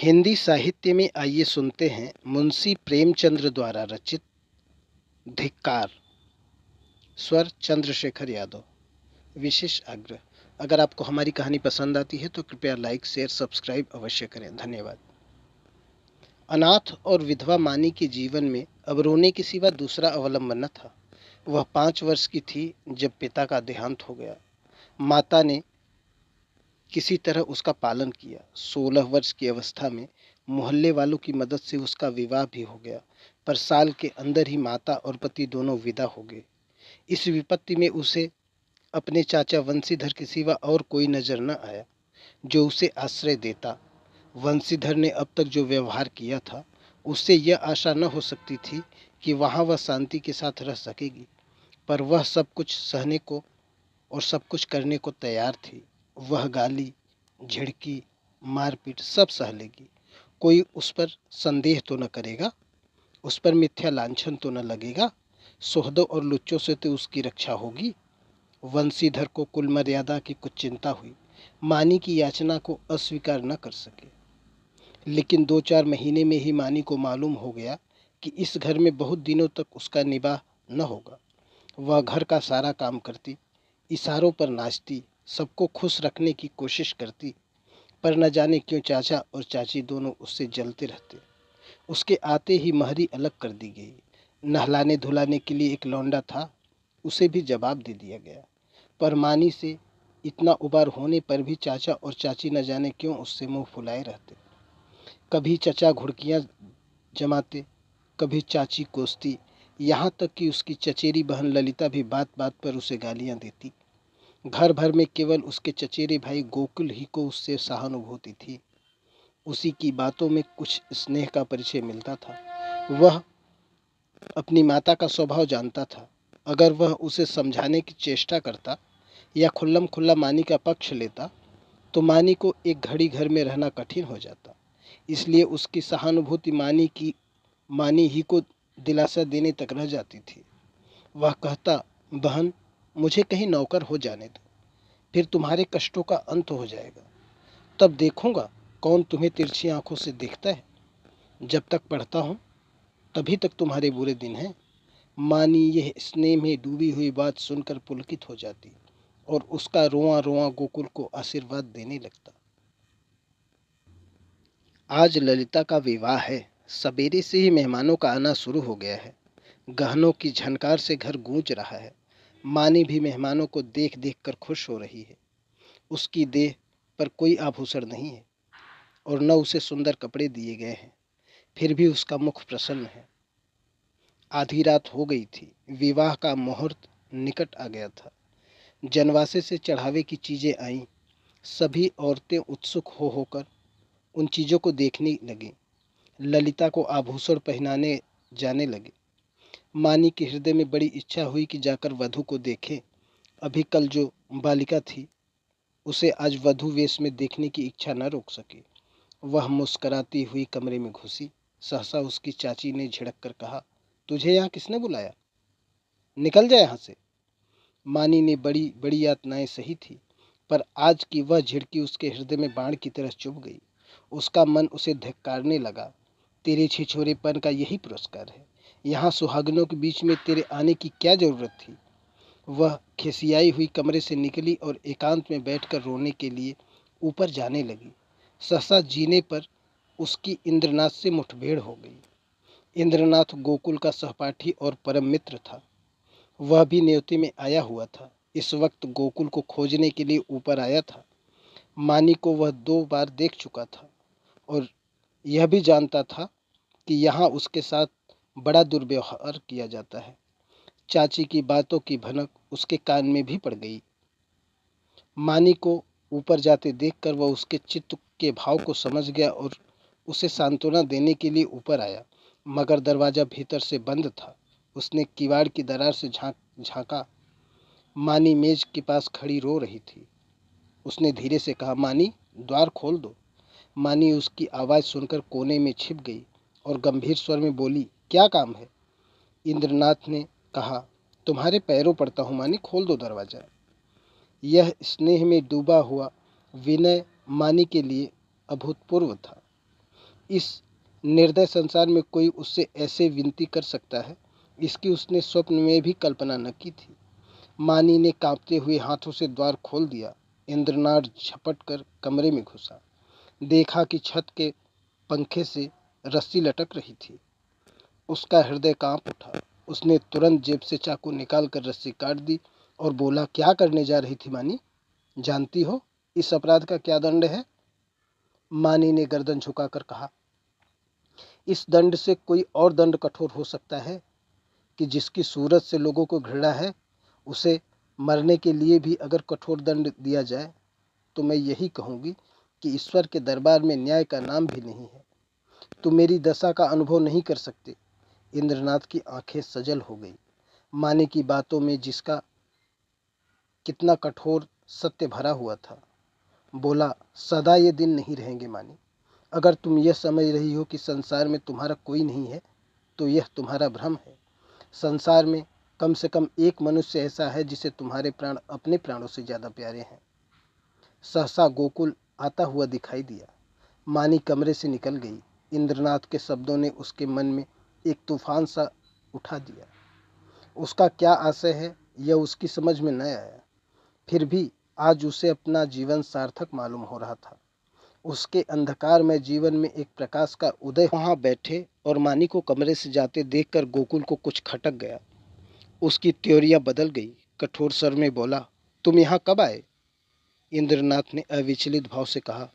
हिंदी साहित्य में आइए सुनते हैं मुंशी प्रेमचंद्र द्वारा रचित धिक्कार। स्वर चंद्रशेखर यादव। विशेष आग्रह, अगर आपको हमारी कहानी पसंद आती है तो कृपया लाइक शेयर सब्सक्राइब अवश्य करें। धन्यवाद। अनाथ और विधवा मानी के जीवन में अब रोने के सिवा दूसरा अवलंबन न था। वह 5 वर्ष की थी जब पिता का देहांत हो गया। माता ने किसी तरह उसका पालन किया। 16 वर्ष की अवस्था में मोहल्ले वालों की मदद से उसका विवाह भी हो गया, पर साल के अंदर ही माता और पति दोनों विदा हो गए। इस विपत्ति में उसे अपने चाचा वंशीधर के सिवा और कोई नजर न आया जो उसे आश्रय देता। वंशीधर ने अब तक जो व्यवहार किया था, उससे यह आशा न हो सकती थी कि वहां वह शांति के साथ रह सकेगी, पर वह सब कुछ सहने को और सब कुछ करने को तैयार थी। वह गाली, झिड़की, मारपीट सब सह लेगी। कोई उस पर संदेह तो न करेगा, उस पर मिथ्या लांछन तो न लगेगा। सोहदों और लुच्चों से तो उसकी रक्षा होगी। वंशीधर को कुल मर्यादा की कुछ चिंता हुई। मानी की याचना को अस्वीकार न कर सके, लेकिन 2-4 महीने में ही मानी को मालूम हो गया कि इस घर में बहुत दिनों तक उसका निवाह न होगा। वह घर का सारा काम करती, इशारों पर नाचती, सबको खुश रखने की कोशिश करती, पर न जाने क्यों चाचा और चाची दोनों उससे जलते रहते। उसके आते ही महरी अलग कर दी गई। नहलाने धुलाने के लिए एक लौंडा था, उसे भी जवाब दे दिया गया। पर मानी से इतना उबार होने पर भी चाचा और चाची न जाने क्यों उससे मुंह फुलाए रहते। कभी चचा घुड़कियां जमाते, कभी चाची कोसती, यहाँ तक कि उसकी चचेरी बहन ललिता भी बात बात पर उसे गालियां देती। घर भर में केवल उसके चचेरे भाई गोकुल ही को उससे सहानुभूति थी। उसी की बातों में कुछ स्नेह का परिचय मिलता था। वह अपनी माता का स्वभाव जानता था। अगर वह उसे समझाने की चेष्टा करता या खुल्लम खुल्ला मानी का पक्ष लेता तो मानी को एक घड़ी घर में रहना कठिन हो जाता। इसलिए उसकी सहानुभूति मानी ही को दिलासा देने तक रह जाती थी। वह कहता, बहन, मुझे कहीं नौकर हो जाने दो, फिर तुम्हारे कष्टों का अंत हो जाएगा। तब देखूंगा कौन तुम्हें तिरछी आंखों से देखता है। जब तक पढ़ता हूँ तभी तक तुम्हारे बुरे दिन हैं। मानी यह स्नेह में डूबी हुई बात सुनकर पुलकित हो जाती और उसका रोआ रोआ गोकुल को आशीर्वाद देने लगता। आज ललिता का विवाह है। सवेरे से ही मेहमानों का आना शुरू हो गया है। गहनों की झनकार से घर गूंज रहा है। मानी भी मेहमानों को देख देख कर खुश हो रही है। उसकी देह पर कोई आभूषण नहीं है और न उसे सुंदर कपड़े दिए गए हैं, फिर भी उसका मुख प्रसन्न है। आधी रात हो गई थी। विवाह का मुहूर्त निकट आ गया था। जनवासे से चढ़ावे की चीजें आईं। सभी औरतें उत्सुक हो होकर उन चीजों को देखने लगी। ललिता को आभूषण पहनाने जाने लगे। मानी के हृदय में बड़ी इच्छा हुई कि जाकर वधू को देखे। अभी कल जो बालिका थी, उसे आज वधू वेश में देखने की इच्छा न रोक सकी। वह मुस्कुराती हुई कमरे में घुसी। सहसा उसकी चाची ने झिड़क कर कहा, तुझे यहाँ किसने बुलाया? निकल जा यहाँ से। मानी ने बड़ी बड़ी यातनाएं सही थी, पर आज की वह झिड़की उसके हृदय में बाण की तरह चुभ गई। उसका मन उसे धिक्कारने लगा। तेरे छिछोरेपन का यही पुरस्कार है। यहाँ सुहागनों के बीच में तेरे आने की क्या जरूरत थी? वह खिसियाई हुई कमरे से निकली और एकांत में बैठकर रोने के लिए ऊपर जाने लगी। सहसा जीने पर उसकी इंद्रनाथ से मुठभेड़ हो गई। इंद्रनाथ गोकुल का सहपाठी और परम मित्र था। वह भी न्योते में आया हुआ था। इस वक्त गोकुल को खोजने के लिए ऊपर आया था। मानी को वह 2 बार देख चुका था और यह भी जानता था कि यहाँ उसके साथ बड़ा दुर्व्यवहार किया जाता है। चाची की बातों की भनक उसके कान में भी पड़ गई। मानी को ऊपर जाते देखकर वह उसके चित्त के भाव को समझ गया और उसे सांत्वना देने के लिए ऊपर आया, मगर दरवाजा भीतर से बंद था। उसने किवाड़ की दरार से झांका। मानी मेज के पास खड़ी रो रही थी। उसने धीरे से कहा, मानी, द्वार खोल दो। मानी उसकी आवाज़ सुनकर कोने में छिप गई और गंभीर स्वर में बोली, क्या काम है? इंद्रनाथ ने कहा, तुम्हारे पैरों पड़ता हूँ मानी, खोल दो दरवाजा। यह स्नेह में डूबा हुआ विनय मानी के लिए अभूतपूर्व था। इस निर्दय संसार में कोई उससे ऐसे विनती कर सकता है, इसकी उसने स्वप्न में भी कल्पना न की थी। मानी ने कांपते हुए हाथों से द्वार खोल दिया। इंद्रनाथ झपट कर कमरे में घुसा। देखा कि छत के पंखे से रस्सी लटक रही थी। उसका हृदय कांप उठा। उसने तुरंत जेब से चाकू निकालकर रस्सी काट दी और बोला, क्या करने जा रही थी मानी? जानती हो इस अपराध का क्या दंड है? मानी ने गर्दन झुकाकर कहा, इस दंड से कोई और दंड कठोर हो सकता है कि जिसकी सूरत से लोगों को घृणा है, उसे मरने के लिए भी अगर कठोर दंड दिया जाए तो मैं यही कहूंगी कि ईश्वर के दरबार में न्याय का नाम भी नहीं है। तुम मेरी दशा का अनुभव नहीं कर सकते। इंद्रनाथ की आंखें सजल हो गई। मानी की बातों में जिसका कितना कठोर सत्य भरा हुआ था। बोला, सदा ये दिन नहीं रहेंगे मानी। अगर तुम यह समझ रही हो कि संसार में तुम्हारा कोई नहीं है तो यह तुम्हारा भ्रम है। संसार में कम से कम एक मनुष्य ऐसा है जिसे तुम्हारे प्राण अपने प्राणों से ज्यादा प्यारे हैं। सहसा गोकुल आता हुआ दिखाई दिया। मानी कमरे से निकल गई। इंद्रनाथ के शब्दों ने उसके मन में एक तूफान सा उठा दिया। उसका क्या आशय है यह उसकी समझ में न आया। फिर भी आज उसे अपना जीवन सार्थक मालूम हो रहा था। उसके अंधकार में जीवन में एक प्रकाश का उदय। वहां बैठे और मानी को कमरे से जाते देखकर गोकुल को कुछ खटक गया। उसकी त्योरियां बदल गई। कठोर स्वर में बोला, तुम यहाँ कब आए? इंद्रनाथ ने अविचलित भाव से कहा,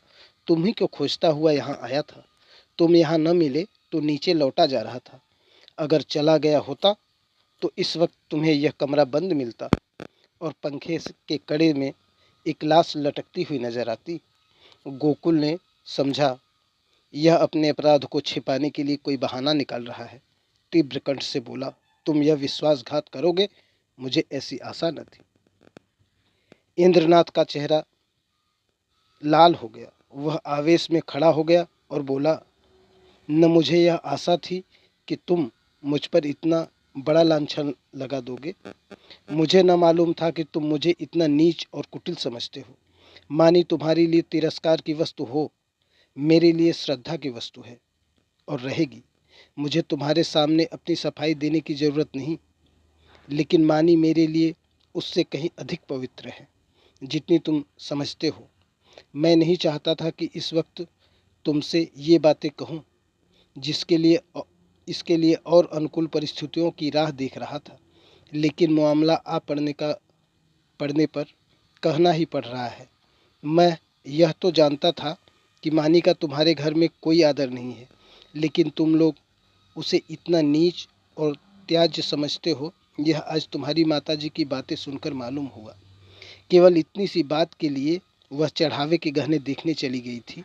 तुम ही को खोजता हुआ यहाँ आया था। तुम यहाँ न मिले तो नीचे लौटा जा रहा था। अगर चला गया होता तो इस वक्त तुम्हें यह कमरा बंद मिलता और पंखे के कड़े में एक लाश लटकती हुई नजर आती। गोकुल ने समझा यह अपने अपराध को छिपाने के लिए कोई बहाना निकाल रहा है। तीव्र कंठ से बोला, तुम यह विश्वासघात करोगे? मुझे ऐसी आशा न थी। इंद्रनाथ का चेहरा लाल हो गया। वह आवेश में खड़ा हो गया और बोला, न मुझे यह आशा थी कि तुम मुझ पर इतना बड़ा लांछन लगा दोगे। मुझे न मालूम था कि तुम मुझे इतना नीच और कुटिल समझते हो। मानी तुम्हारे लिए तिरस्कार की वस्तु हो, मेरे लिए श्रद्धा की वस्तु है और रहेगी। मुझे तुम्हारे सामने अपनी सफाई देने की जरूरत नहीं, लेकिन मानी मेरे लिए उससे कहीं अधिक पवित्र है जितनी तुम समझते हो। मैं नहीं चाहता था कि इस वक्त तुमसे ये बातें कहूँ, जिसके लिए इसके लिए और अनुकूल परिस्थितियों की राह देख रहा था, लेकिन मामला आ पड़ने पर कहना ही पड़ रहा है। मैं यह तो जानता था कि मानी का तुम्हारे घर में कोई आदर नहीं है, लेकिन तुम लोग उसे इतना नीच और त्याज्य समझते हो, यह आज तुम्हारी माताजी की बातें सुनकर मालूम हुआ। केवल इतनी सी बात के लिए वह चढ़ावे के गहने देखने चली गई थी।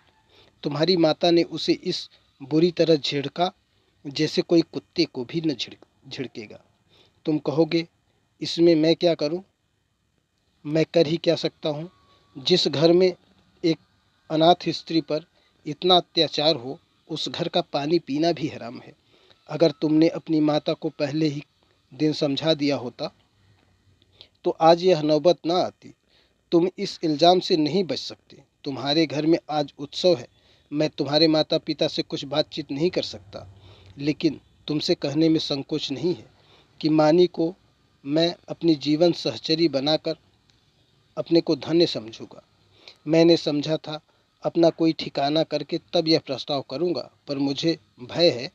तुम्हारी माता ने उसे इस बुरी तरह झिड़का जैसे कोई कुत्ते को भी न झिड़केगा। तुम कहोगे, इसमें मैं क्या करूं? मैं कर ही क्या सकता हूं? जिस घर में एक अनाथ स्त्री पर इतना अत्याचार हो, उस घर का पानी पीना भी हराम है। अगर तुमने अपनी माता को पहले ही दिन समझा दिया होता तो आज यह नौबत ना आती। तुम इस इल्ज़ाम से नहीं बच सकते। तुम्हारे घर में आज उत्सव है। मैं तुम्हारे माता पिता से कुछ बातचीत नहीं कर सकता, लेकिन तुमसे कहने में संकोच नहीं है कि मानी को मैं अपनी जीवन सहचरी बनाकर अपने को धन्य समझूंगा। मैंने समझा था अपना कोई ठिकाना करके तब यह प्रस्ताव करूंगा, पर मुझे भय है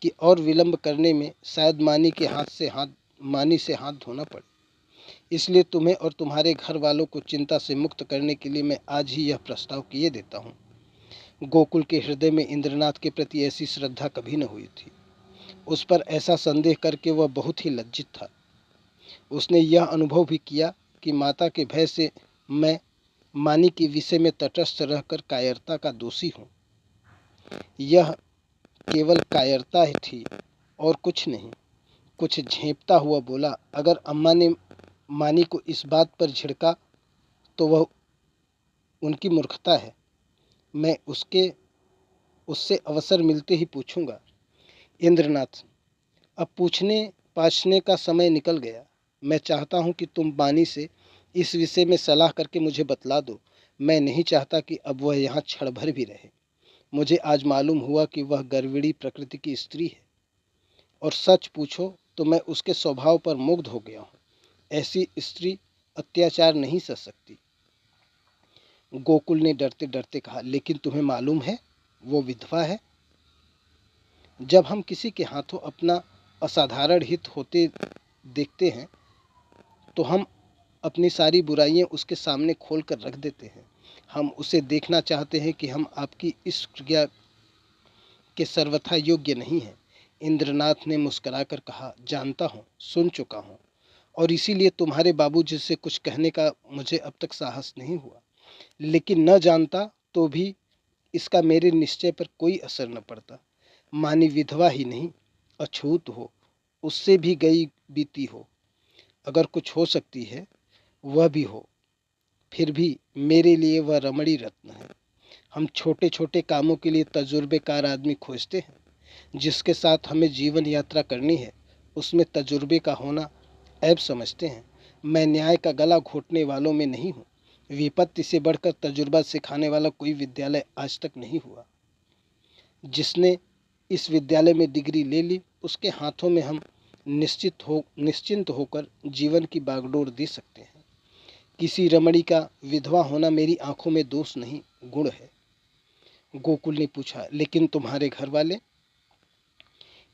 कि और विलंब करने में शायद मानी से हाथ धोना पड़े। इसलिए तुम्हें और तुम्हारे घर वालों को चिंता से मुक्त करने के लिए मैं आज ही यह प्रस्ताव किए देता हूँ। गोकुल के हृदय में इंद्रनाथ के प्रति ऐसी श्रद्धा कभी न हुई थी। उस पर ऐसा संदेह करके वह बहुत ही लज्जित था। उसने यह अनुभव भी किया कि माता के भय से मैं मानी के विषय में तटस्थ रहकर कायरता का दोषी हूँ। यह केवल कायरता ही थी और कुछ नहीं। कुछ झेंपता हुआ बोला, अगर अम्मा ने मानी को इस बात पर झिड़का तो वह उनकी मूर्खता है। मैं उससे अवसर मिलते ही पूछूंगा। इंद्रनाथ, अब पूछने पाछने का समय निकल गया। मैं चाहता हूं कि तुम मानी से इस विषय में सलाह करके मुझे बतला दो। मैं नहीं चाहता कि अब वह यहाँ क्षण भर भी रहे। मुझे आज मालूम हुआ कि वह गर्विणी प्रकृति की स्त्री है, और सच पूछो तो मैं उसके स्वभाव पर मुग्ध हो गया हूँ। ऐसी स्त्री अत्याचार नहीं सह सकती। गोकुल ने डरते डरते कहा, लेकिन तुम्हें मालूम है वो विधवा है। जब हम किसी के हाथों अपना असाधारण हित होते देखते हैं तो हम अपनी सारी बुराइयां उसके सामने खोल कर रख देते हैं। हम उसे देखना चाहते हैं कि हम आपकी इस क्रिया के सर्वथा योग्य नहीं हैं। इंद्रनाथ ने मुस्कुराकर कहा, जानता हूँ, सुन चुका हूँ, और इसीलिए तुम्हारे बाबूजी से कुछ कहने का मुझे अब तक साहस नहीं हुआ। लेकिन न जानता तो भी इसका मेरे निश्चय पर कोई असर न पड़ता। मानी विधवा ही नहीं, अछूत हो, उससे भी गई बीती हो, अगर कुछ हो सकती है वह भी हो, फिर भी मेरे लिए वह रमणी रत्न है। हम छोटे छोटे कामों के लिए तजुर्बेकार आदमी खोजते हैं। जिसके साथ हमें जीवन यात्रा करनी है उसमें तजुर्बे का होना ऐब समझते हैं। मैं न्याय का गला घोटने वालों में नहीं हूँ। विपत्ति से बढ़कर तजुर्बा सिखाने वाला कोई विद्यालय आज तक नहीं हुआ। जिसने इस विद्यालय में डिग्री ले ली उसके हाथों में हम निश्चिंत होकर जीवन की बागडोर दे सकते हैं। किसी रमणी का विधवा होना मेरी आंखों में दोष नहीं, गुण है। गोकुल ने पूछा, लेकिन तुम्हारे घर वाले?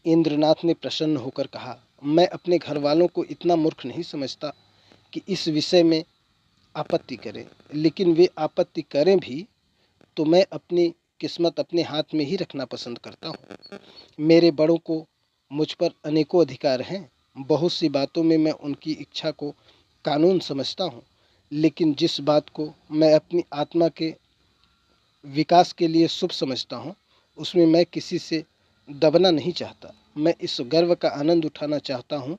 इंद्रनाथ ने प्रसन्न होकर कहा, मैं अपने घर वालों को इतना मूर्ख नहीं समझता कि इस विषय में आपत्ति करें। लेकिन वे आपत्ति करें भी तो मैं अपनी किस्मत अपने हाथ में ही रखना पसंद करता हूँ। मेरे बड़ों को मुझ पर अनेकों अधिकार हैं। बहुत सी बातों में मैं उनकी इच्छा को कानून समझता हूँ, लेकिन जिस बात को मैं अपनी आत्मा के विकास के लिए शुभ समझता हूँ उसमें मैं किसी से दबना नहीं चाहता। मैं इस गर्व का आनंद उठाना चाहता हूँ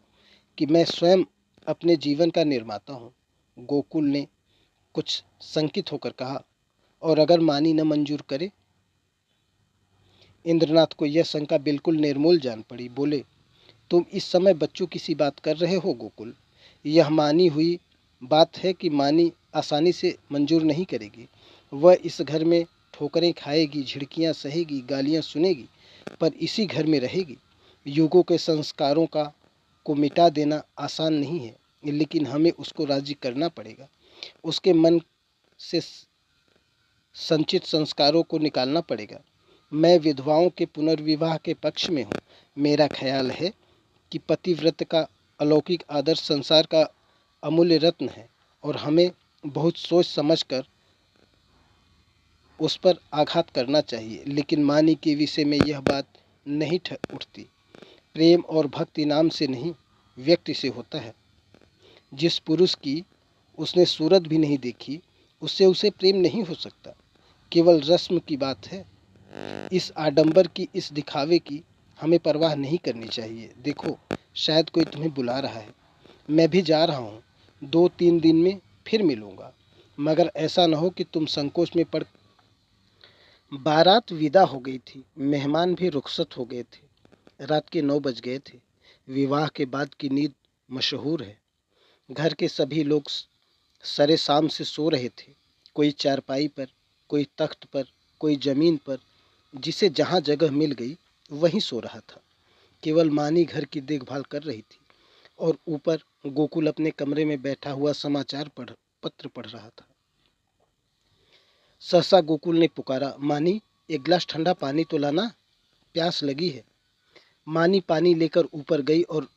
कि मैं स्वयं अपने जीवन का निर्माता हूँ। गोकुल ने कुछ शंकित होकर कहा, और अगर मानी न मंजूर करे? इंद्रनाथ को यह शंका बिल्कुल निर्मूल जान पड़ी। बोले, तुम इस समय बच्चों की सी बात कर रहे हो गोकुल। यह मानी हुई बात है कि मानी आसानी से मंजूर नहीं करेगी। वह इस घर में ठोकरें खाएगी, झिड़कियां सहेगी, गालियां सुनेगी, पर इसी घर में रहेगी। युगों के संस्कारों का को मिटा देना आसान नहीं है, लेकिन हमें उसको राजी करना पड़ेगा। उसके मन से संचित संस्कारों को निकालना पड़ेगा। मैं विधवाओं के पुनर्विवाह के पक्ष में हूँ। मेरा ख्याल है कि पतिव्रत का अलौकिक आदर्श संसार का अमूल्य रत्न है, और हमें बहुत सोच समझकर उस पर आघात करना चाहिए। लेकिन मानी के विषय में यह बात नहीं उठती। प्रेम और भक्ति नाम से नहीं, व्यक्ति से होता है। जिस पुरुष की उसने सूरत भी नहीं देखी उससे उसे प्रेम नहीं हो सकता। केवल रस्म की बात है। इस आडंबर की, इस दिखावे की हमें परवाह नहीं करनी चाहिए। देखो, शायद कोई तुम्हें बुला रहा है। मैं भी जा रहा हूँ। 2-3 दिन में फिर मिलूँगा, मगर ऐसा न हो कि तुम संकोच में पड़। बारात विदा हो गई थी। मेहमान भी रुखसत हो गए थे। रात के 9 बज गए थे। विवाह के बाद की नींद मशहूर है। घर के सभी लोग सरे शाम से सो रहे थे। कोई चारपाई पर, कोई तख्त पर, कोई जमीन पर, जिसे जहाँ जगह मिल गई वहीं सो रहा था। केवल मानी घर की देखभाल कर रही थी, और ऊपर गोकुल अपने कमरे में बैठा हुआ पत्र पढ़ रहा था। सहसा गोकुल ने पुकारा, मानी, एक गिलास ठंडा पानी तो लाना, प्यास लगी है। मानी पानी लेकर ऊपर गई और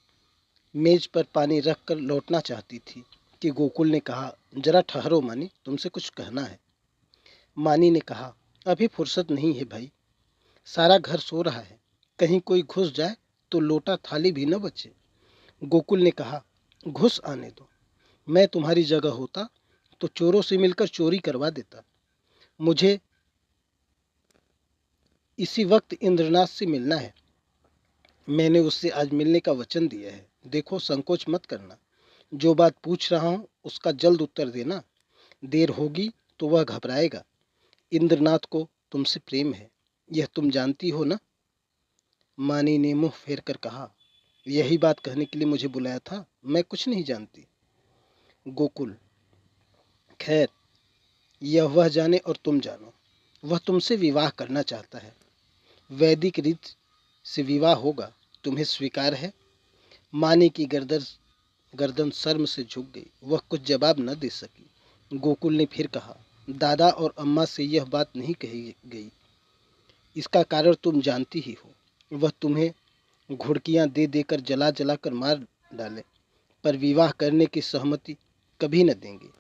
मेज पर पानी रखकर लौटना चाहती थी कि गोकुल ने कहा, जरा ठहरो मानी, तुमसे कुछ कहना है। मानी ने कहा, अभी फुर्सत नहीं है भाई, सारा घर सो रहा है, कहीं कोई घुस जाए तो लोटा थाली भी न बचे। गोकुल ने कहा, घुस आने दो। मैं तुम्हारी जगह होता तो चोरों से मिलकर चोरी करवा देता। मुझे इसी वक्त इंद्रनाथ से मिलना है। मैंने उससे आज मिलने का वचन दिया है। देखो, संकोच मत करना। जो बात पूछ रहा हूँ उसका जल्द उत्तर देना। देर होगी तो वह घबराएगा। इंद्रनाथ को तुमसे प्रेम है, यह तुम जानती हो ना? मानी ने मुंह फेर कर कहा, यही बात कहने के लिए मुझे बुलाया था? मैं कुछ नहीं जानती। गोकुल, खैर, यह वह जाने और तुम जानो। वह तुमसे विवाह करना चाहता है। वैदिक रीत से विवाह होगा, तुम्हें स्वीकार है? मानी की गर्दन शर्म से झुक गई। वह कुछ जवाब न दे सकी। गोकुल ने फिर कहा, दादा और अम्मा से यह बात नहीं कही गई। इसका कारण तुम जानती ही हो। वह तुम्हें घुड़कियां दे देकर जला जला कर मार डाले, पर विवाह करने की सहमति कभी न देंगे।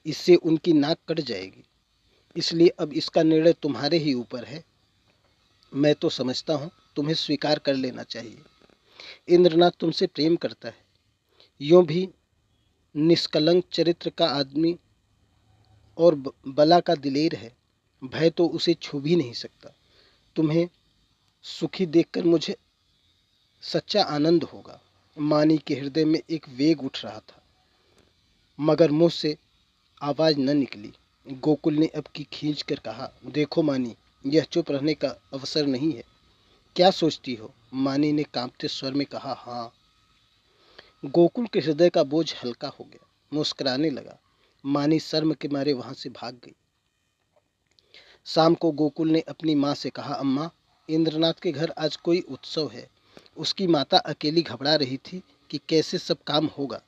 इससे उनकी नाक कट जाएगी। इसलिए अब इसका निर्णय तुम्हारे ही ऊपर है। मैं तो समझता हूँ तुम्हें स्वीकार कर लेना चाहिए। इंद्रनाथ तुमसे प्रेम करता है। यूं भी निष्कलंक चरित्र का आदमी और बला का दिलेर है। भय तो उसे छू भी नहीं सकता। तुम्हें सुखी देखकर मुझे सच्चा आनंद होगा। मानी के हृदय में एक वेग उठ रहा था, मगर मुंह से आवाज न निकली। गोकुल ने अब की खींच कर कहा, देखो मानी, यह चुप रहने का अवसर नहीं है। क्या सोचती हो? मानी ने कांपते स्वर में कहा, हाँ। गोकुल के हृदय का बोझ हल्का हो गया। मुस्कुराने लगा। मानी शर्म के मारे वहां से भाग गई। शाम को गोकुल ने अपनी माँ से कहा, अम्मा, इंद्रनाथ के घर आज कोई उत्सव है। उसकी माता अकेली घबरा रही थी कि कैसे सब काम होगा।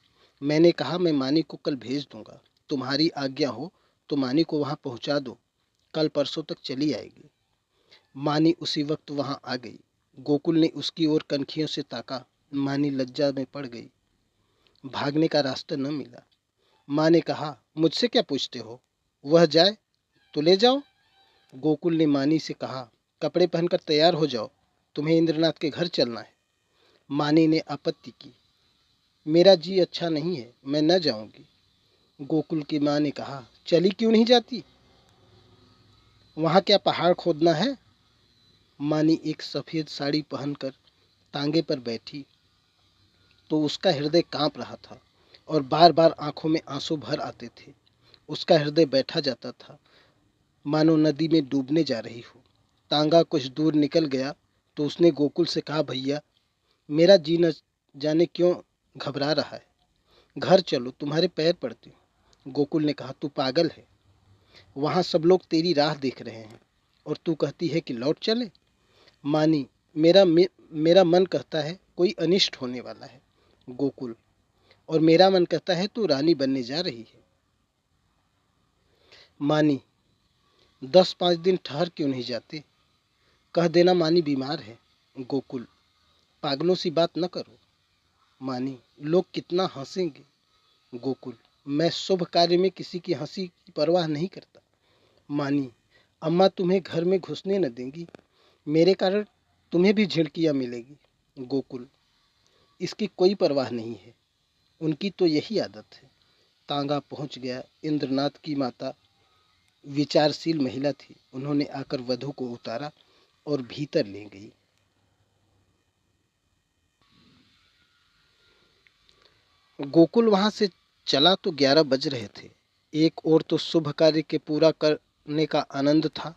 मैंने कहा मैं मानी को कल भेज दूंगा। तुम्हारी आज्ञा हो तो मानी को वहां पहुंचा दो। कल परसों तक चली आएगी। मानी उसी वक्त वहां आ गई। गोकुल ने उसकी ओर कनखियों से ताका। मानी लज्जा में पड़ गई। भागने का रास्ता न मिला। माँ ने कहा, मुझसे क्या पूछते हो? वह जाए तो ले जाओ। गोकुल ने मानी से कहा, कपड़े पहनकर तैयार हो जाओ, तुम्हें इंद्रनाथ के घर चलना है। मानी ने आपत्ति की, मेरा जी अच्छा नहीं है, मैं न जाऊंगी। गोकुल की माँ ने कहा, चली क्यों नहीं जाती? वहां क्या पहाड़ खोदना है? मानी एक सफेद साड़ी पहनकर तांगे पर बैठी तो उसका हृदय कांप रहा था और बार बार आंखों में आंसू भर आते थे। उसका हृदय बैठा जाता था, मानो नदी में डूबने जा रही हो। तांगा कुछ दूर निकल गया तो उसने गोकुल से कहा, भैया, मेरा जी न जाने क्यों घबरा रहा है। घर चलो, तुम्हारे पैर पड़ती हूँ। गोकुल ने कहा, तू पागल है। वहां सब लोग तेरी राह देख रहे हैं और तू कहती है कि लौट चले। मानी, मेरा मन कहता है कोई अनिष्ट होने वाला है। गोकुल, और मेरा मन कहता है तू रानी बनने जा रही है। मानी, 10-5 दिन ठहर क्यों नहीं जाते? कह देना मानी बीमार है। गोकुल, पागलों सी बात न करो। मानी, लोग कितना हंसेंगे। गोकुल, मैं शुभ कार्य में किसी की हंसी की परवाह नहीं करता। मानी, अम्मा तुम्हें घर में घुसने न देंगी। मेरे कारण तुम्हें भी झिड़कियां मिलेगी। गोकुल, इसकी कोई परवाह नहीं है, उनकी तो यही आदत है। तांगा पहुंच गया। इंद्रनाथ की माता विचारशील महिला थी। उन्होंने आकर वधू को उतारा और भीतर ले गई। गोकुल वहां से चला तो 11 बज रहे थे। एक ओर तो शुभ कार्य के पूरा करने का आनंद था,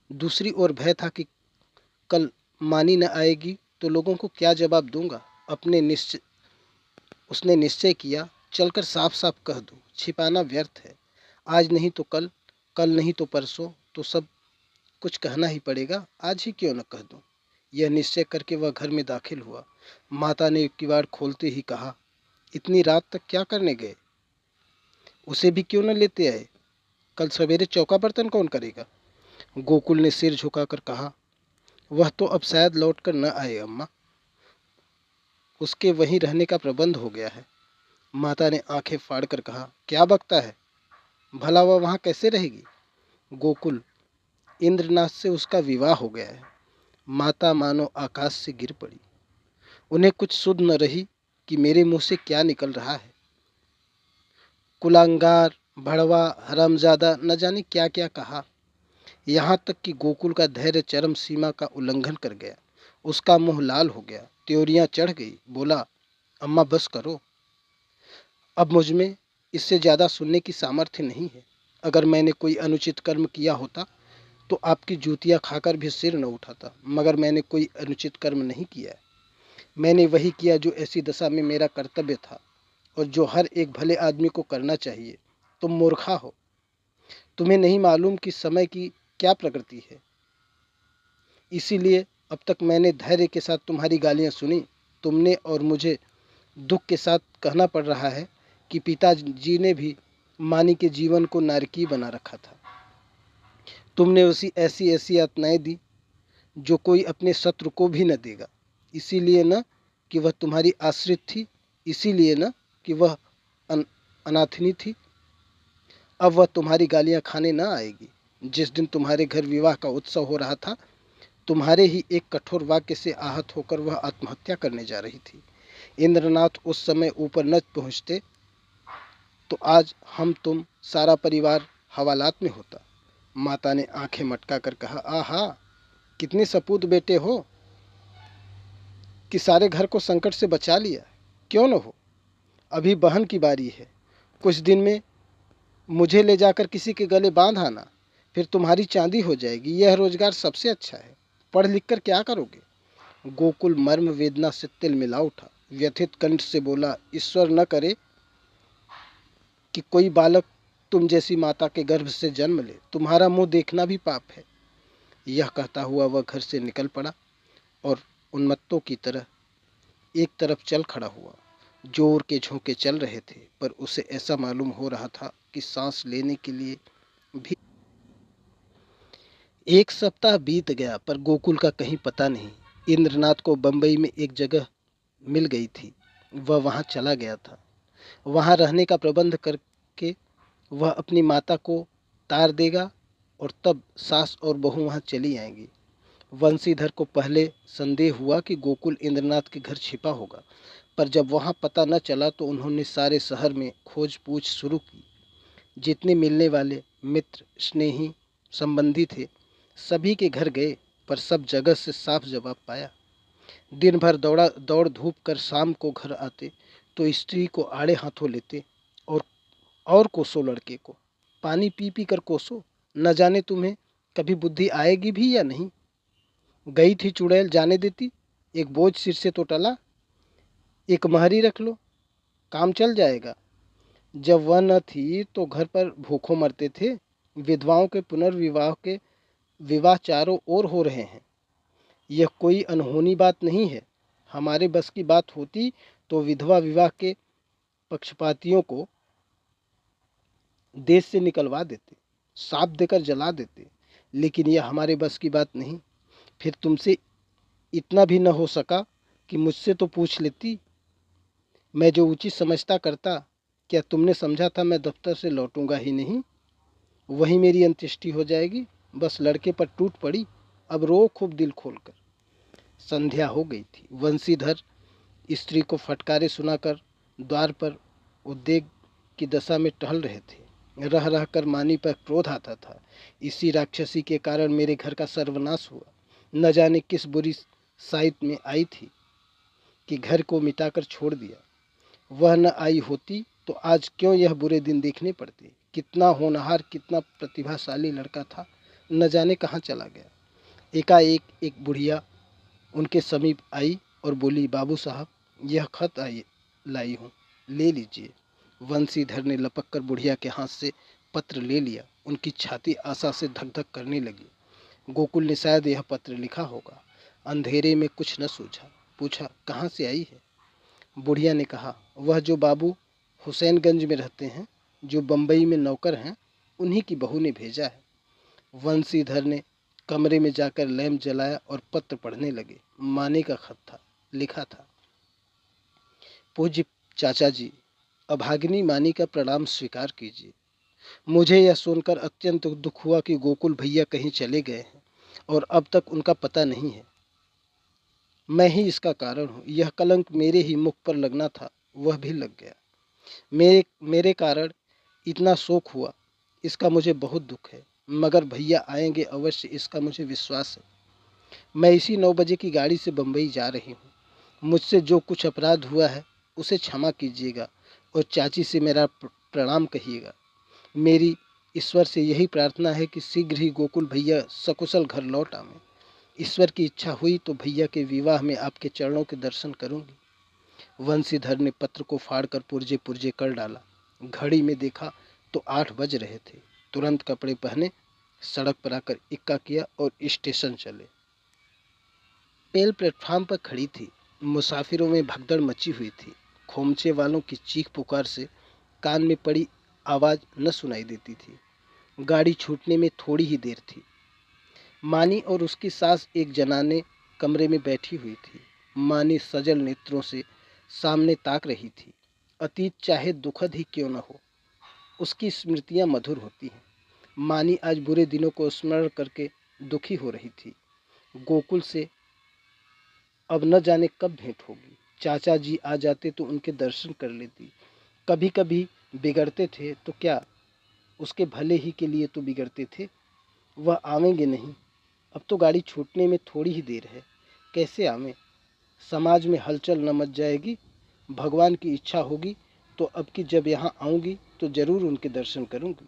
दूसरी ओर भय था कि कल मानी न आएगी तो लोगों को क्या जवाब दूंगा। उसने निश्चय किया, चलकर साफ साफ कह दूं, छिपाना व्यर्थ है। आज नहीं तो कल, कल नहीं तो परसों, तो सब कुछ कहना ही पड़ेगा। आज ही क्यों न कह दूं। यह निश्चय करके वह घर में दाखिल हुआ। माता ने किवाड़ खोलते ही कहा, इतनी रात तक क्या करने गए? उसे भी क्यों न लेते आए? कल सवेरे चौका बर्तन कौन करेगा? गोकुल ने सिर झुकाकर कहा, वह तो अब शायद लौट कर न आए अम्मा। उसके वहीं रहने का प्रबंध हो गया है। माता ने आंखें फाड़कर कहा, क्या बकता है? भला वह वहां कैसे रहेगी? गोकुल, इंद्रनाथ से उसका विवाह हो गया है। माता मानो आकाश से गिर पड़ी। उन्हें कुछ सुध न रही कि मेरे मुंह से क्या निकल रहा है। कुलांगार, भड़वा, हरामजादा, न जाने क्या क्या कहा। यहाँ तक कि गोकुल का धैर्य चरम सीमा का उल्लंघन कर गया। उसका मुंह लाल हो गया, त्योरियां चढ़ गई। बोला, अम्मा बस करो, अब मुझमें इससे ज्यादा सुनने की सामर्थ्य नहीं है। अगर मैंने कोई अनुचित कर्म किया होता तो आपकी जूतियां खाकर भी सिर न उठाता, मगर मैंने कोई अनुचित कर्म नहीं किया। मैंने वही किया जो ऐसी दशा में मेरा कर्तव्य था और जो हर एक भले आदमी को करना चाहिए। तुम मूर्खा हो। तुम्हें नहीं मालूम कि समय की क्या प्रकृति है। इसीलिए अब तक मैंने धैर्य के साथ तुम्हारी गालियां सुनी। तुमने और मुझे दुख के साथ कहना पड़ रहा है कि पिताजी ने भी मानी के जीवन को नारकीय बना रखा था। तुमने उसी ऐसी ऐसी यातनाएं दी जो कोई अपने शत्रु को भी न देगा। इसीलिए न कि वह तुम्हारी आश्रित थी, इसीलिए न कि वह अनाथिनी थी। अब वह तुम्हारी गालियां खाने न आएगी। जिस दिन तुम्हारे घर विवाह का उत्सव हो रहा था, तुम्हारे ही एक कठोर वाक्य से आहत होकर वह आत्महत्या करने जा रही थी। इंद्रनाथ उस समय ऊपर न पहुंचते तो आज हम तुम सारा परिवार हवालात में होता। माता ने आंखें मटका कर कहा, आहा, कितने सपूत बेटे हो कि सारे घर को संकट से बचा लिया। क्यों न हो, अभी बहन की बारी है। कुछ दिन में मुझे ले जाकर किसी के गले बांध आना, फिर तुम्हारी चांदी हो जाएगी। यह रोजगार सबसे अच्छा है। पढ़ लिख कर क्या करोगे। गोकुल मर्म वेदना से तिल मिला उठा। व्यथित कंठ से बोला, ईश्वर न करे कि कोई बालक तुम जैसी माता के गर्भ से जन्म ले। तुम्हारा मुंह देखना भी पाप है। यह कहता हुआ वह घर से निकल पड़ा और उन्मत्तों की तरह एक तरफ चल खड़ा हुआ। जोर के झोंके चल रहे थे, पर उसे ऐसा मालूम हो रहा था कि सांस लेने के लिए भी। एक सप्ताह बीत गया, पर गोकुल का कहीं पता नहीं। इंद्रनाथ को बंबई में एक जगह मिल गई थी। वह वहां चला गया था। वहां रहने का प्रबंध करके वह अपनी माता को तार देगा और तब सास और बहू वहां चली आएंगी। वंशीधर को पहले संदेह हुआ कि गोकुल इंद्रनाथ के घर छिपा होगा, पर जब वहां पता न चला तो उन्होंने सारे शहर में खोज पूछ शुरू की। जितने मिलने वाले मित्र, स्नेही, संबंधी थे, सभी के घर गए, पर सब जगह से साफ जवाब पाया। दिन भर दौड़ धूप कर शाम को घर आते तो स्त्री को आड़े हाथों लेते और कोसो लड़के को। पानी पी पी कर कोसो, न जाने तुम्हें कभी बुद्धि आएगी भी या नहीं। गई थी चुड़ैल, जाने देती। एक बोझ सिर से तो टला, एक महरी रख लो, काम चल जाएगा। जब वह न थी तो घर पर भूखों मरते थे। विधवाओं के पुनर्विवाह के विवाह चारों ओर हो रहे हैं। यह कोई अनहोनी बात नहीं है। हमारे बस की बात होती तो विधवा विवाह के पक्षपातियों को देश से निकलवा देते, साफ देकर जला देते, लेकिन यह हमारे बस की बात नहीं। फिर तुमसे इतना भी न हो सका कि मुझसे तो पूछ लेती। मैं जो उचित समझता करता। क्या तुमने समझा था मैं दफ्तर से लौटूंगा ही नहीं, वहीं मेरी अंत्येष्टि हो जाएगी। बस लड़के पर टूट पड़ी। अब रो खूब दिल खोलकर। संध्या हो गई थी। वंशीधर स्त्री को फटकारे सुनाकर द्वार पर उद्वेग की दशा में टहल रहे थे। रह रह कर मानी पर क्रोध आता था। इसी राक्षसी के कारण मेरे घर का सर्वनाश हुआ। न जाने किस बुरी साइत में आई थी कि घर को मिटाकर छोड़ दिया। वह न आई होती तो आज क्यों यह बुरे दिन देखने पड़ते। कितना होनहार, कितना प्रतिभाशाली लड़का था, न जाने कहाँ चला गया। एकाएक एक बुढ़िया उनके समीप आई और बोली, बाबू साहब, यह खत लाई हूँ, ले लीजिए। वंशीधर ने लपक कर बुढ़िया के हाथ से पत्र ले लिया। उनकी छाती आशा से धक धक करने लगी। गोकुल ने शायद यह पत्र लिखा होगा। अंधेरे में कुछ न सूझा। पूछा, कहाँ से आई है। बुढ़िया ने कहा, वह जो बाबू हुसैनगंज में रहते हैं, जो बंबई में नौकर हैं, उन्हीं की बहू ने भेजा है। वंशीधर ने कमरे में जाकर लैंप जलाया और पत्र पढ़ने लगे। माने का खत था। लिखा था, पूज्य चाचा जी, अभागिनी मानी का प्रणाम स्वीकार कीजिए। मुझे यह सुनकर अत्यंत दुख हुआ कि गोकुल भैया कहीं चले गए हैं और अब तक उनका पता नहीं है। मैं ही इसका कारण हूँ। यह कलंक मेरे ही मुख पर लगना था, वह भी लग गया। मेरे कारण इतना शोक हुआ, इसका मुझे बहुत दुख है, मगर भैया आएंगे अवश्य, इसका मुझे विश्वास है। मैं इसी 9 बजे की गाड़ी से बंबई जा रही हूँ। मुझसे जो कुछ अपराध हुआ है उसे क्षमा कीजिएगा और चाची से मेरा प्रणाम कहिएगा। मेरी ईश्वर से यही प्रार्थना है कि शीघ्र ही गोकुल भैया सकुशल घर लौट आवें। ईश्वर की इच्छा हुई तो भैया के विवाह में आपके चरणों के दर्शन करूंगी। वंशीधर ने पत्र को फाड़कर पुर्जे पुर्जे कर डाला। घड़ी में देखा तो 8 बज रहे थे। तुरंत कपड़े पहने सड़क पर आकर इक्का किया और स्टेशन चले। पेल प्लेटफार्म पर खड़ी थी। मुसाफिरों में भगदड़ मची हुई थी। खोमचे वालों की चीख पुकार से कान में पड़ी आवाज न सुनाई देती थी। गाड़ी छूटने में थोड़ी ही देर थी। मानी और उसकी सास एक जनाने कमरे में बैठी हुई थी। मानी सजल नेत्रों से सामने ताक रही थी। अतीत चाहे दुखद ही क्यों न हो, उसकी स्मृतियां मधुर होती हैं। मानी आज बुरे दिनों को स्मरण करके दुखी हो रही थी। गोकुल से अब न जाने कब भेंट होगी। चाचा जी आ जाते तो उनके दर्शन कर लेती। कभी कभी बिगड़ते थे तो क्या उसके भले ही के लिए तो बिगड़ते थे। वह आवेंगे नहीं। अब तो गाड़ी छूटने में थोड़ी ही देर है। कैसे आवें? समाज में हलचल न मच जाएगी। भगवान की इच्छा होगी तो अब की जब यहाँ आऊँगी तो जरूर उनके दर्शन करूँगी।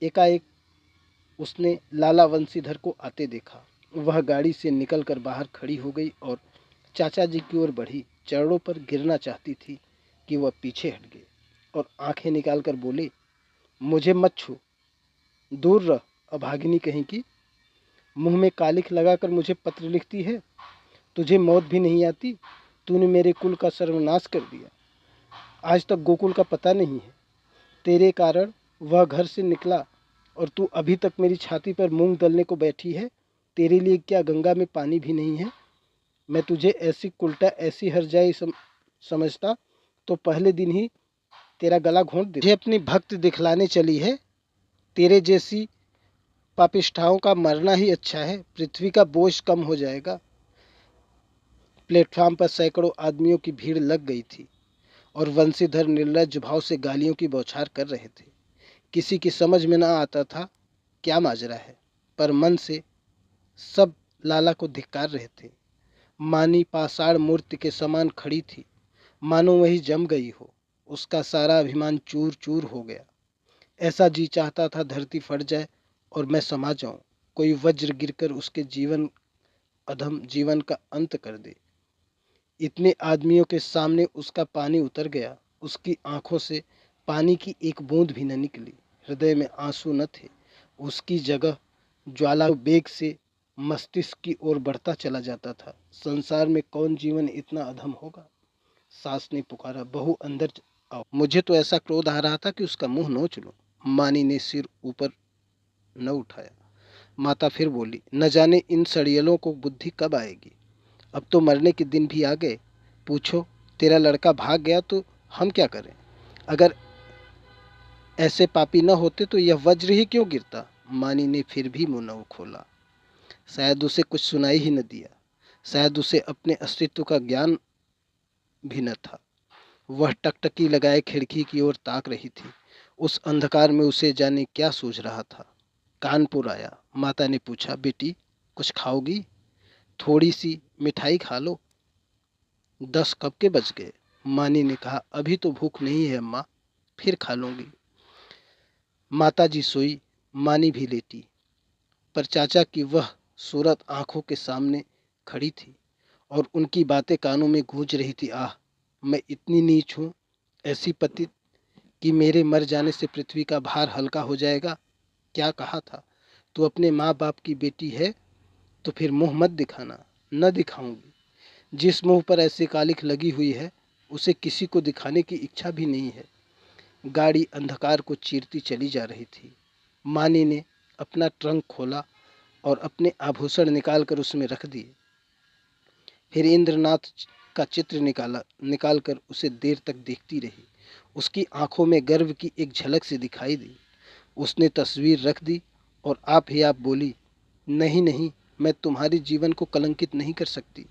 एकाएक उसने लाला वंशीधर को आते देखा। वह गाड़ी से निकलकर बाहर खड़ी हो गई और चाचा जी की ओर बढ़ी। चरणों पर गिरना चाहती थी कि वह पीछे हट गए और आंखें निकालकर बोले, मुझे मत छू, दूर रह अभागिनी कहीं की। मुंह में कालिख लगाकर मुझे पत्र लिखती है। तुझे मौत भी नहीं आती। तूने मेरे कुल का सर्वनाश कर दिया। आज तक गोकुल का पता नहीं है। तेरे कारण वह घर से निकला और तू अभी तक मेरी छाती पर मूंग दलने को बैठी है। तेरे लिए क्या गंगा में पानी भी नहीं है? मैं तुझे ऐसी कुलटा ऐसी हरजाई समझता तो पहले दिन ही तेरा गला घोंट दे। मुझे अपनी भक्त दिखलाने चली है। तेरे जैसी पापिष्ठाओं का मरना ही अच्छा है। पृथ्वी का बोझ कम हो जाएगा। प्लेटफार्म पर सैकड़ों आदमियों की भीड़ लग गई थी और वंशीधर निर्लज्ज भाव से गालियों की बौछार कर रहे थे। किसी की समझ में न आता था क्या माजरा है, पर मन से सब लाला को धिक्कार रहे थे। मानी पाषाण मूर्ति के समान खड़ी थी, मानो वही जम गई हो। उसका सारा अभिमान चूर चूर हो गया। ऐसा जी चाहता था धरती फट जाए और मैं समा जाऊं। कोई वज्र गिरकर उसके अधम जीवन का अंत कर दे। इतने आदमियों के सामने उसका पानी उतर गया। उसकी आंखों से पानी की एक बूंद भी न निकली। हृदय में आंसू न थे। उसकी जगह ज्वाला वेग से मस्तिष्क की ओर बढ़ता चला जाता था। संसार में कौन जीवन इतना अधम होगा? सास ने पुकारा, बहू अंदर आओ। मुझे तो ऐसा क्रोध आ रहा था कि उसका मुंह नोच लूं। मानी ने सिर ऊपर न उठाया। माता फिर बोली, न जाने इन सड़ियलों को बुद्धि कब आएगी। अब तो मरने के दिन भी आ गए। पूछो, तेरा लड़का भाग गया तो हम क्या करें? अगर ऐसे पापी न होते तो यह वज्र ही क्यों गिरता? मानी ने फिर भी मुंह न खोला। शायद उसे कुछ सुनाई ही न दिया। शायद उसे अपने अस्तित्व का ज्ञान भी न था। वह टकटकी लगाए खिड़की की ओर ताक रही थी। उस अंधकार में उसे जाने क्या सूझ रहा था। कानपुर आया। माता ने पूछा, बेटी कुछ खाओगी? थोड़ी सी मिठाई खा लो। 10 कब के बज गए? मानी ने कहा, अभी तो भूख नहीं है अम्मा, फिर खा लूंगी। माता जी सोई, मानी भी लेटी, पर चाचा की वह सूरत आंखों के सामने खड़ी थी और उनकी बातें कानों में गूंज रही थी। आह, मैं इतनी नीच हूं, ऐसी पति कि मेरे मर जाने से पृथ्वी का भार हल्का हो जाएगा। क्या कहा था? तू अपने माँ बाप की बेटी है तो फिर मुंह मत दिखाना। न दिखाऊंगी। जिस मुंह पर ऐसी कालिख लगी हुई है उसे किसी को दिखाने की इच्छा भी नहीं है। गाड़ी अंधकार को चीरती चली जा रही थी। मानी ने अपना ट्रंक खोला और अपने आभूषण निकालकर उसमें रख दिए। फिर इंद्रनाथ का चित्र निकालकर उसे देर तक देखती रही। उसकी आंखों में गर्व की एक झलक सी दिखाई दी। उसने तस्वीर रख दी और आप ही आप बोली, नहीं नहीं, मैं तुम्हारे जीवन को कलंकित नहीं कर सकती।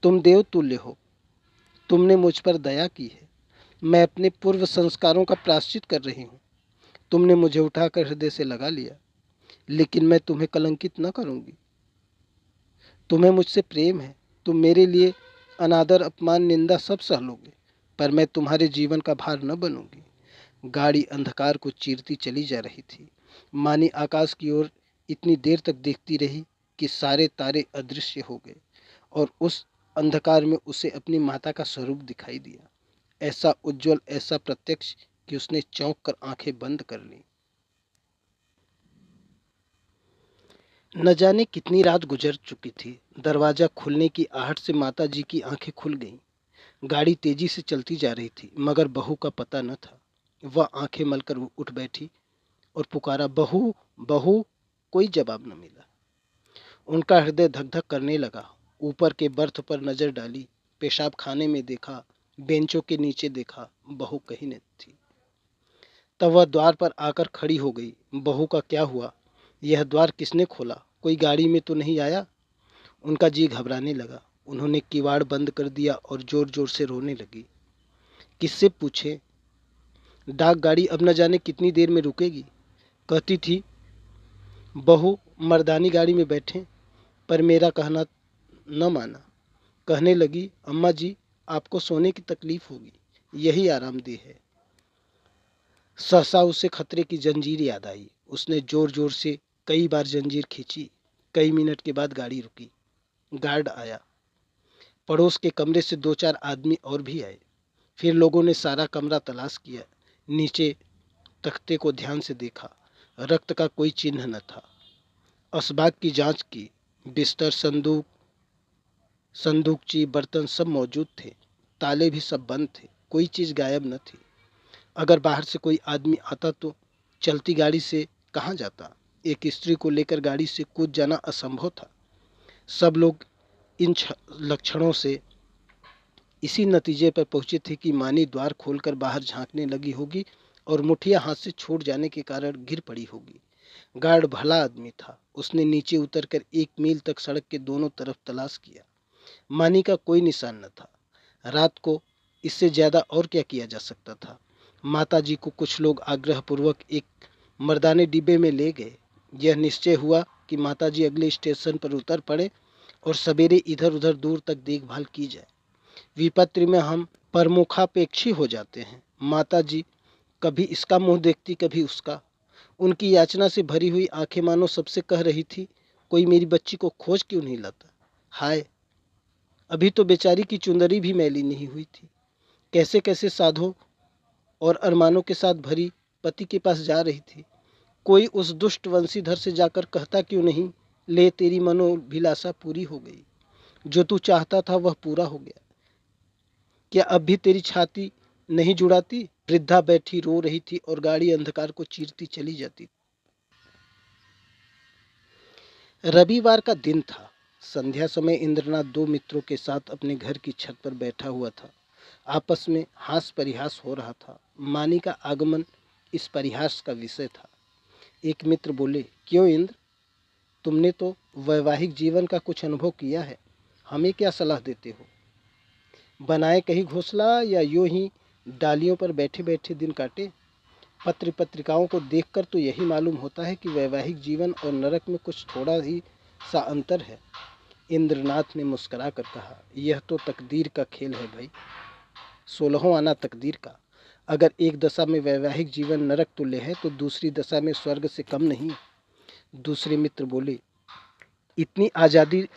तुम देवतुल्य हो। तुमने मुझ पर दया की है। मैं अपने पूर्व संस्कारों का प्रायश्चित कर रही हूँ। तुमने मुझे उठाकर हृदय से लगा लिया, लेकिन मैं तुम्हें कलंकित न करूंगी। तुम्हें मुझसे प्रेम है। तुम मेरे लिए अनादर, अपमान, निंदा सब सह लोगे, पर मैं तुम्हारे जीवन का भार न बनूंगी। गाड़ी अंधकार को चीरती चली जा रही थी। मानी आकाश की ओर इतनी देर तक देखती रही कि सारे तारे अदृश्य हो गए और उस अंधकार में उसे अपनी माता का स्वरूप दिखाई दिया। ऐसा उज्जवल, ऐसा प्रत्यक्ष कि उसने चौंक कर आंखें बंद कर लीं। न जाने कितनी रात गुजर चुकी थी। दरवाजा खुलने की आहट से माताजी की आंखें खुल गईं। गाड़ी तेजी से चलती जा रही थी, मगर बहू का पता न था। वह आंखें मलकर उठ बैठी और पुकारा, बहू बहू। कोई जवाब न मिला। उनका हृदय धक धक करने लगा। ऊपर के बर्थ पर नजर डाली, पेशाब खाने में देखा, बेंचों के नीचे देखा, बहू कहीं नहीं थी। तब वह द्वार पर आकर खड़ी हो गई। बहू का क्या हुआ? यह द्वार किसने खोला? कोई गाड़ी में तो नहीं आया? उनका जी घबराने लगा। उन्होंने किवाड़ बंद कर दिया और जोर जोर से रोने लगी। किससे पूछे? डाक गाड़ी अब न जाने कितनी देर में रुकेगी। कहती थी बहू मर्दानी गाड़ी में बैठे, पर मेरा कहना न माना। कहने लगी, अम्मा जी आपको सोने की तकलीफ होगी, यही आरामदेह है। सहसा उसे खतरे की जंजीर याद आई। उसने जोर जोर से कई बार जंजीर खींची। कई मिनट के बाद गाड़ी रुकी। गार्ड आया। पड़ोस के कमरे से दो चार आदमी और भी आए। फिर लोगों ने सारा कमरा तलाश किया। नीचे तख्ते को ध्यान से देखा। रक्त का कोई चिन्ह न था। असबाग की जांच की। बिस्तर, संदूकची, बर्तन सब मौजूद थे। ताले भी सब बंद थे। कोई चीज गायब न थी। अगर बाहर से कोई आदमी आता तो चलती गाड़ी से कहाँ जाता? एक स्त्री को लेकर गाड़ी से कूद जाना असंभव था। सब लोग इन लक्षणों से इसी नतीजे पर पहुंचे थे कि मानी द्वार खोलकर बाहर झांकने लगी होगी और मुठिया हाथ से छूट जाने के कारण गिर पड़ी होगी। गार्ड भला आदमी था। उसने नीचे उतरकर 1 मील तक सड़क के दोनों तरफ तलाश किया। मानी का कोई निशान न था। रात को इससे ज्यादा और क्या किया जा सकता था? माताजी को कुछ लोग आग्रहपूर्वक एक मर्दाने डिब्बे में ले गए। यह निश्चय हुआ कि माताजी अगले स्टेशन पर उतर पड़े और सवेरे इधर उधर दूर तक देखभाल की जाए। विपत्ति में हम प्रमुखापेक्षी हो जाते हैं। माताजी कभी इसका मुंह देखती, कभी उसका। उनकी याचना से भरी हुई आंखें मानो सबसे कह रही थी, कोई मेरी बच्ची को खोज क्यों नहीं लाता? हाय, अभी तो बेचारी की चुंदरी भी मैली नहीं हुई थी। कैसे कैसे साधों और अरमानों के साथ भरी पति के पास जा रही थी। कोई उस दुष्ट वंशीधर से जाकर कहता क्यों नहीं, ले तेरी मनोभिलाषा पूरी हो गई, जो तू चाहता था वह पूरा हो गया। क्या अब भी तेरी छाती नहीं जुड़ाती? वृद्धा बैठी रो रही थी और गाड़ी अंधकार को चीरती चली जाती। रविवार का दिन था। संध्या समय इंद्रनाथ दो मित्रों के साथ अपने घर की छत पर बैठा हुआ था। आपस में हास परिहास हो रहा था। मानी का आगमन इस परिहास का विषय था। एक मित्र बोले, क्यों इंद्र, तुमने तो वैवाहिक जीवन का कुछ अनुभव किया है, हमें क्या सलाह देते हो? बनाए कहीं घोंसला या यूं ही डालियों पर बैठे बैठे दिन काटे? पत्र पत्रिकाओं को देखकर तो यही मालूम होता है कि वैवाहिक जीवन और नरक में कुछ थोड़ा ही सा अंतर है। इंद्रनाथ ने मुस्कुरा कर कहा, यह तो तकदीर का खेल है भाई, 16वां आना तकदीर का। अगर एक दशा में वैवाहिक जीवन नरक तुल्य है तो दूसरी दशा में स्वर्ग से कम नहीं। दूसरे मित्र बोले, इतनी आज़ादी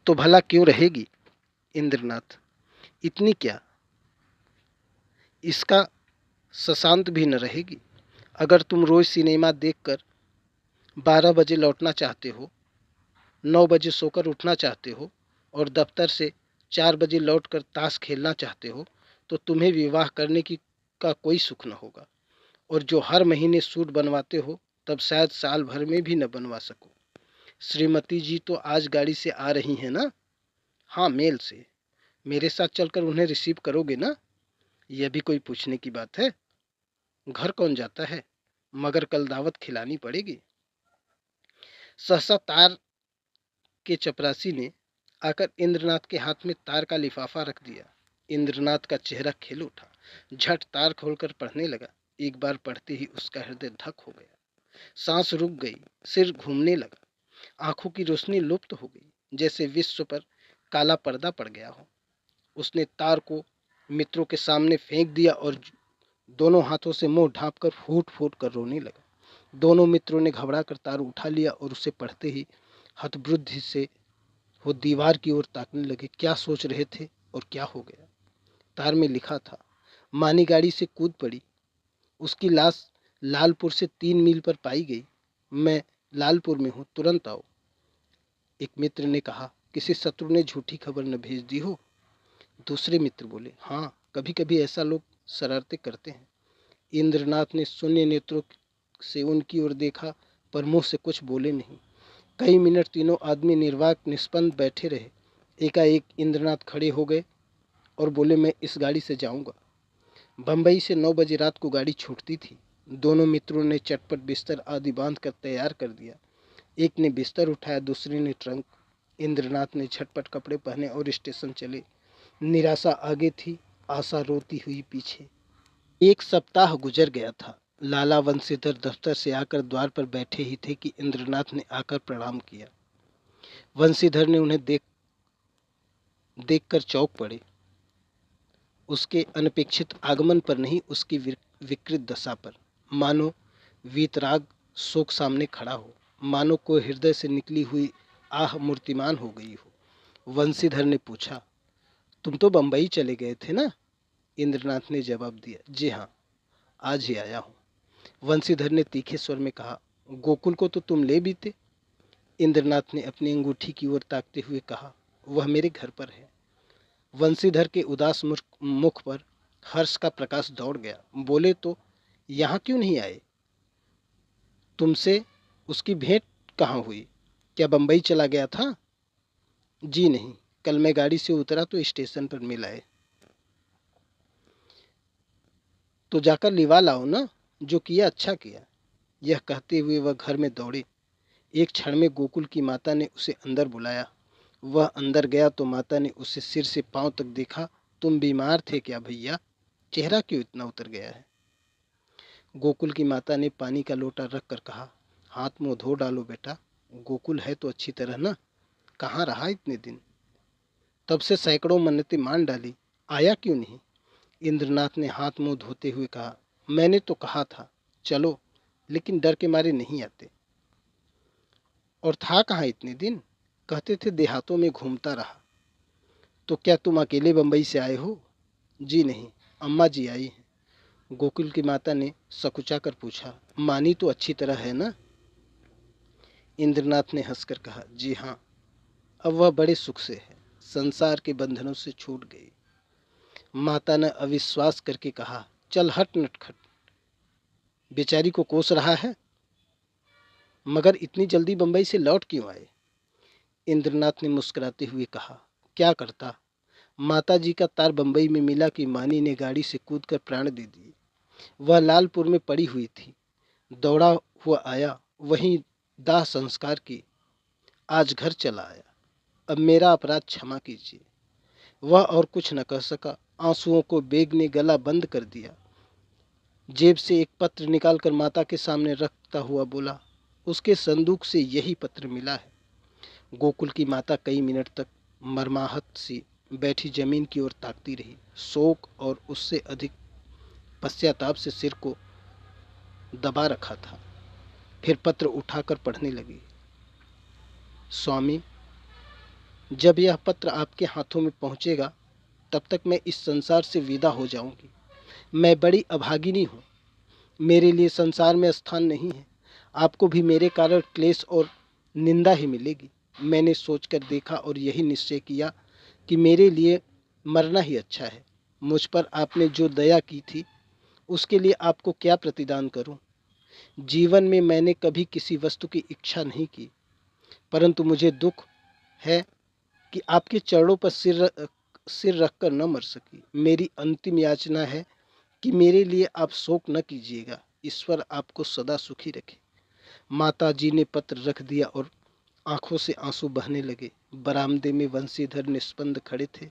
तो भला क्यों रहेगी इंद्रनाथ? इतनी क्या, इसका सशांत भी न रहेगी। अगर तुम रोज सिनेमा देखकर 12 बजे लौटना चाहते हो, 9 बजे सोकर उठना चाहते हो और दफ्तर से 4 बजे लौटकर ताश खेलना चाहते हो, तो तुम्हें विवाह करने की का कोई सुख न होगा। और जो हर महीने सूट बनवाते हो, तब शायद साल भर में भी न बनवा सको। श्रीमती जी तो आज गाड़ी से आ रही हैं ना? हाँ, मेल से। मेरे साथ चलकर उन्हें रिसीव करोगे ना? यह भी कोई पूछने की बात है? घर कौन जाता है, मगर कल दावत खिलानी पड़ेगी। सहसा तार के चपरासी ने आकर इंद्रनाथ के हाथ में तार का लिफाफा रख दिया। इंद्रनाथ का चेहरा खिल उठा। झट तार खोलकर पढ़ने लगा। एक बार पढ़ते ही उसका हृदय धक हो गया। सांस रुक गई। सिर घूमने लगा। आंखों की रोशनी लुप्त हो गई, जैसे विश्व पर काला पर्दा पड़ गया हो। उसने तार को मित्रों के सामने फेंक दिया और दोनों हाथों से मुंह ढांपकर फूट फूट कर रोने लगा। दोनों मित्रों ने घबरा कर तार उठा लिया और उसे पढ़ते ही हतबुद्धि से वो दीवार की ओर ताकने लगे। क्या सोच रहे थे और क्या हो गया? तार में लिखा था, मानी गाड़ी से कूद पड़ी, उसकी लाश लालपुर से 3 मील पर पाई गई। मैं लालपुर में हूँ, तुरंत आओ। एक मित्र ने कहा, किसी शत्रु ने झूठी खबर न भेज दी हो? दूसरे मित्र बोले, हाँ, कभी कभी ऐसा लोग शरारतें करते हैं। इंद्रनाथ ने शून्य नेत्रों से उनकी ओर देखा, पर मुंह से कुछ बोले नहीं। कई मिनट तीनों आदमी निर्वाक निष्पन्द बैठे रहे। एकाएक इंद्रनाथ खड़े हो गए और बोले, मैं इस गाड़ी से जाऊंगा। बंबई से 9 बजे रात को गाड़ी छूटती थी। दोनों मित्रों ने चटपट बिस्तर आदि बांध कर तैयार कर दिया। एक ने बिस्तर उठाया, दूसरे ने ट्रंक। इंद्रनाथ ने झटपट कपड़े पहने और स्टेशन चले। निराशा आगे थी, आशा रोती हुई पीछे। एक सप्ताह गुजर गया था। लाला वंशीधर दफ्तर से आकर द्वार पर बैठे ही थे कि इंद्रनाथ ने आकर प्रणाम किया। वंशीधर ने उन्हें देखकर चौंक पड़े। उसके अनपेक्षित आगमन पर नहीं, उसकी विकृत दशा पर। मानो वीतराग शोक सामने खड़ा हो, मानो कोई हृदय से निकली हुई आह मूर्तिमान हो गई हो। वंशीधर ने पूछा, तुम तो बंबई चले गए थे ना? इंद्रनाथ ने जवाब दिया, जी हाँ, आज ही आया हूँ। वंशीधर ने तीखे स्वर में कहा, गोकुल को तो तुम ले भी थे? इंद्रनाथ ने अपनी अंगूठी की ओर ताकते हुए कहा, वह मेरे घर पर है। वंशीधर के उदास मुख पर हर्ष का प्रकाश दौड़ गया। बोले, तो यहाँ क्यों नहीं आए? तुमसे उसकी भेंट कहाँ हुई? क्या बंबई चला गया था? जी नहीं, कल मैं गाड़ी से उतरा तो स्टेशन पर मिल आए। तो जाकर लिवा लाओ ना, जो किया अच्छा किया। यह कहते हुए वह घर में दौड़े। एक क्षण में गोकुल की माता ने उसे अंदर बुलाया। वह अंदर गया तो माता ने उसे सिर से पांव तक देखा। तुम बीमार थे क्या भैया? चेहरा क्यों इतना उतर गया है? गोकुल की माता ने पानी का लोटा रख कर कहा, हाथ मुंह धो डालो बेटा। गोकुल है तो अच्छी तरह ना? कहाँ रहा इतने दिन? तब से सैकड़ों मन्नतें मान डाली, आया क्यों नहीं? इंद्रनाथ ने हाथ मुंह धोते हुए कहा, मैंने तो कहा था चलो, लेकिन डर के मारे नहीं आते। और था कहाँ इतने दिन? कहते थे देहातों में घूमता रहा। तो क्या तुम अकेले बंबई से आए हो? जी नहीं, अम्मा जी आई हैं। गोकुल की माता ने सकुचा कर पूछा, मानी तो अच्छी तरह है ना? इंद्रनाथ ने हंसकर कहा, जी हाँ, अब वह बड़े सुख से है, संसार के बंधनों से छूट गई। माता ने अविश्वास करके कहा, चल हट नटखट, बेचारी को कोस रहा है। मगर इतनी जल्दी बंबई से लौट क्यों आए? इंद्रनाथ ने मुस्कुराते हुए कहा, क्या करता, माताजी का तार बंबई में मिला कि मानी ने गाड़ी से कूदकर प्राण दे दिए। वह लालपुर में पड़ी हुई थी। दौड़ा हुआ आया, वहीं दाह संस्कार की, आज घर चला आया। अब मेरा अपराध क्षमा कीजिए। वह और कुछ न कह सका। आंसुओं को बेग ने गला बंद कर दिया। जेब से एक पत्र निकालकर माता के सामने रखता हुआ बोला, उसके संदूक से यही पत्र मिला है। गोकुल की माता कई मिनट तक मर्माहत सी बैठी जमीन की ओर ताकती रही। शोक और उससे अधिक पश्चाताप से सिर को दबा रखा था। फिर पत्र उठाकर पढ़ने लगी। स्वामी, जब यह पत्र आपके हाथों में पहुंचेगा तब तक मैं इस संसार से विदा हो जाऊंगी। मैं बड़ी अभागिनी हूँ, मेरे लिए संसार में स्थान नहीं है। आपको भी मेरे कारण क्लेश और निंदा ही मिलेगी। मैंने सोचकर देखा और यही निश्चय किया कि मेरे लिए मरना ही अच्छा है। मुझ पर आपने जो दया की थी उसके लिए आपको क्या प्रतिदान करूं? जीवन में मैंने कभी किसी वस्तु की इच्छा नहीं की, परंतु मुझे दुख है कि आपके चरणों पर सिर रखकर न मर सकी। मेरी अंतिम याचना है कि मेरे लिए आप शोक न कीजिएगा। ईश्वर आपको सदा सुखी रखे। माता जी ने पत्र रख दिया और आंखों से आंसू बहने लगे। बरामदे में वंशीधर निष्पन्द खड़े थे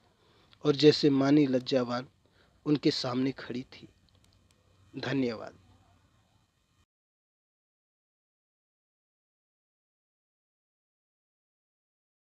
और जैसे मानी लज्जावान उनके सामने खड़ी थी। धन्यवाद।